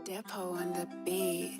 Depot on the beat.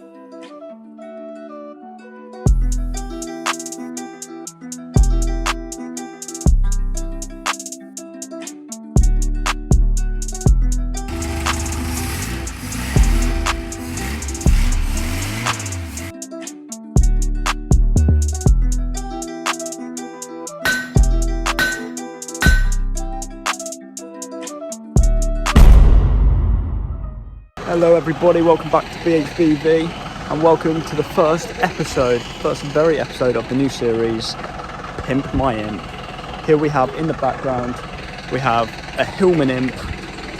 Hello everybody, welcome back to BHBV and welcome to the first very episode of the new series, Pimp My Imp. Here we have in the background, we have a Hillman Imp.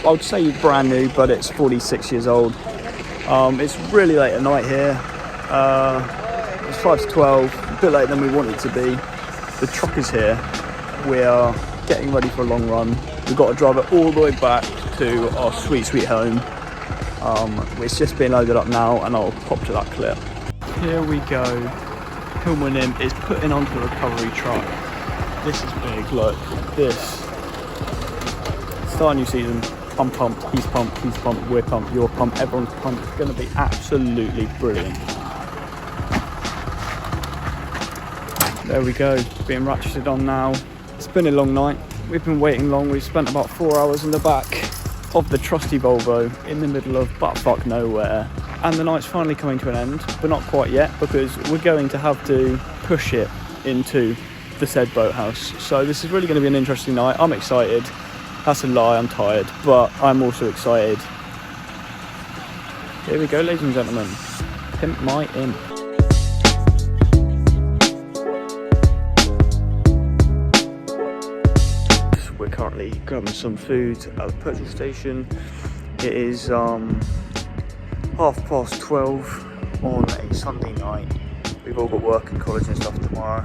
I would say brand new, but it's 46 years old. It's really late at night here. It's 5 to 12, a bit later than we wanted to be. The truck is here. We are getting ready for a long run. We've got to drive it all the way back to our sweet home. It's just being loaded up now and I'll pop to that clip. Here we go. Hillman Imp is putting onto the recovery truck. This is big, look. This. Start a new season. I'm pumped, he's pumped, we're pumped, you're pumped, everyone's pumped. It's going to be absolutely brilliant. There we go, being ratcheted on now. It's been a long night. We've been waiting long. We've spent about 4 hours in the back of the trusty Volvo in the middle of buttfuck nowhere, and the night's finally coming to an end, but not quite yet, because we're going to have to push it into the said boathouse. So this is really going to be an interesting night. I'm excited. That's a lie, I'm tired, but I'm also excited. Here we go, ladies and gentlemen. Pimp My Imp. We're currently grabbing some food at the petrol station. It is 12:30 on a Sunday night. We've all got work and college and stuff tomorrow.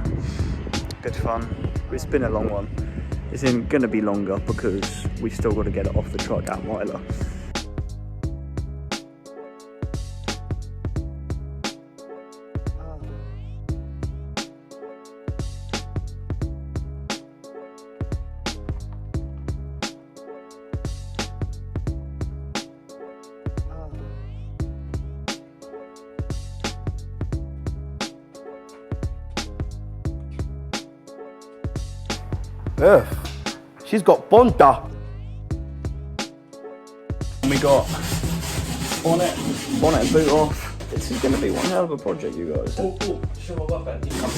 Good fun. It's been a long one. It's going to be longer because we've still got to get it off the truck at Weiler. Ugh, she's got bonda. We got bonnet and boot off. This is going to be one hell of a project, you guys. Show my work then. Come.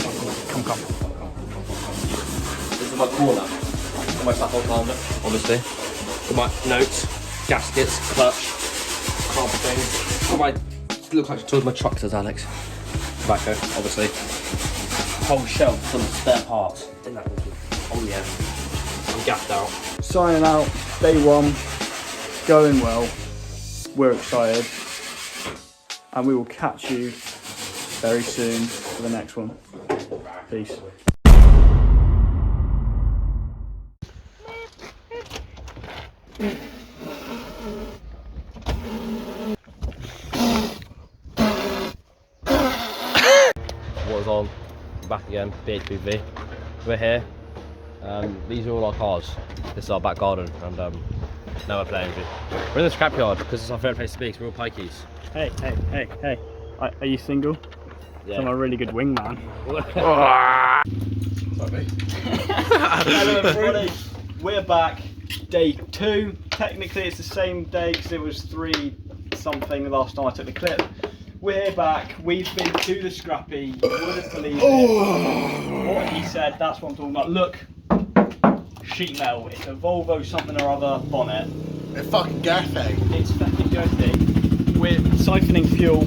This is my corner. Got my stuff on helmet, obviously. Got my notes, gaskets, clutch, carpet things. Got my, looks like towards my truck, says Alex. Tobacco, obviously. Whole shelf full of spare parts. Isn't that awesome? Oh yeah. I'm gaffed out. Signing out, day one, going well. We're excited. And we will catch you very soon for the next one. Peace. Water's on. Back again, BHBV. We're here. These are all our cars. This is our back garden, and now we're playing. We're in the scrapyard because it's our favourite place to be. Cause we're all pikeys. Hey. Are you single? Yeah. I'm a really good wingman. Hello everybody. We're back. Day 2. Technically it's the same day because it was 3 something last night I took the clip. We're back. We've been to the Scrappy. You wouldn't believe it. What he said, that's what I'm talking about. Look. Sheet metal. It's a Volvo something or other bonnet. A fucking gas egg. It's fucking dirty. We're siphoning fuel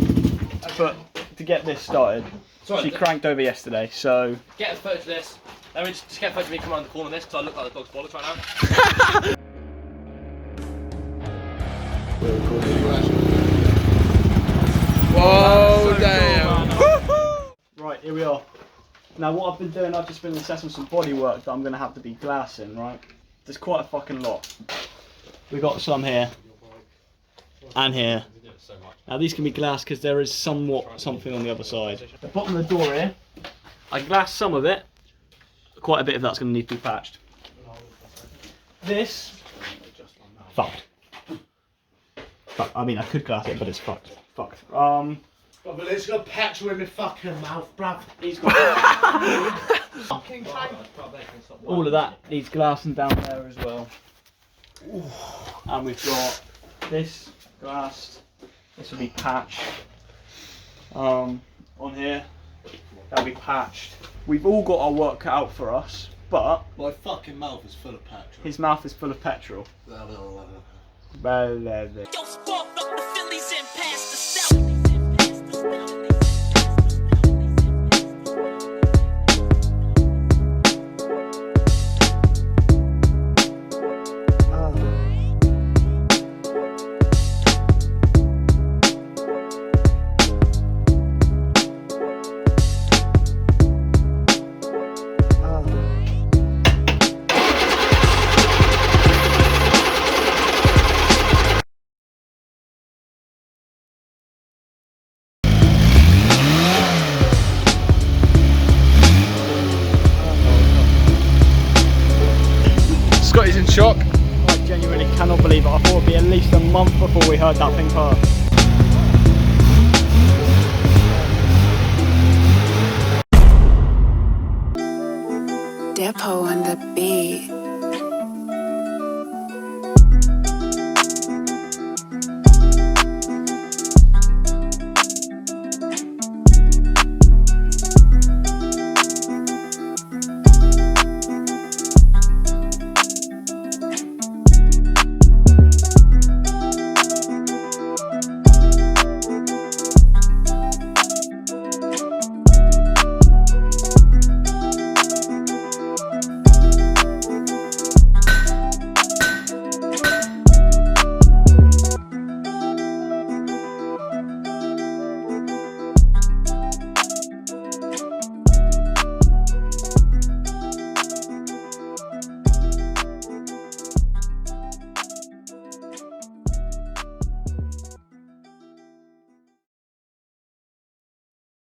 to get this started. Sorry, She cranked over yesterday, so... Get a photo of this. Let me just get a photo of me coming around the corner of this because I look like the dog's bollocks right now. Whoa, So damn. cool, right, here we are. Now what I've been doing, I've just been assessing some body work that I'm going to have to be glassing, right? There's quite a fucking lot. We got some here. And here. Now these can be glassed because there is somewhat something on the other side. The bottom of the door here, I glassed some of it. Quite a bit of that's going to need to be patched. This, fucked. But I mean, I could glass it, but it's fucked. Fucked. But it's got petrol in my fucking mouth, bruv. He's got Fucking tank. all of that needs glassing down there as well. And we've got this glassed. This will be patched. On here, that'll be patched. We've all got our work cut out for us, but My fucking mouth is full of petrol. his mouth is full of petrol. Scotty's in shock. I genuinely cannot believe it. I thought it would be at least a month before we heard that thing pass. Depot on the beat.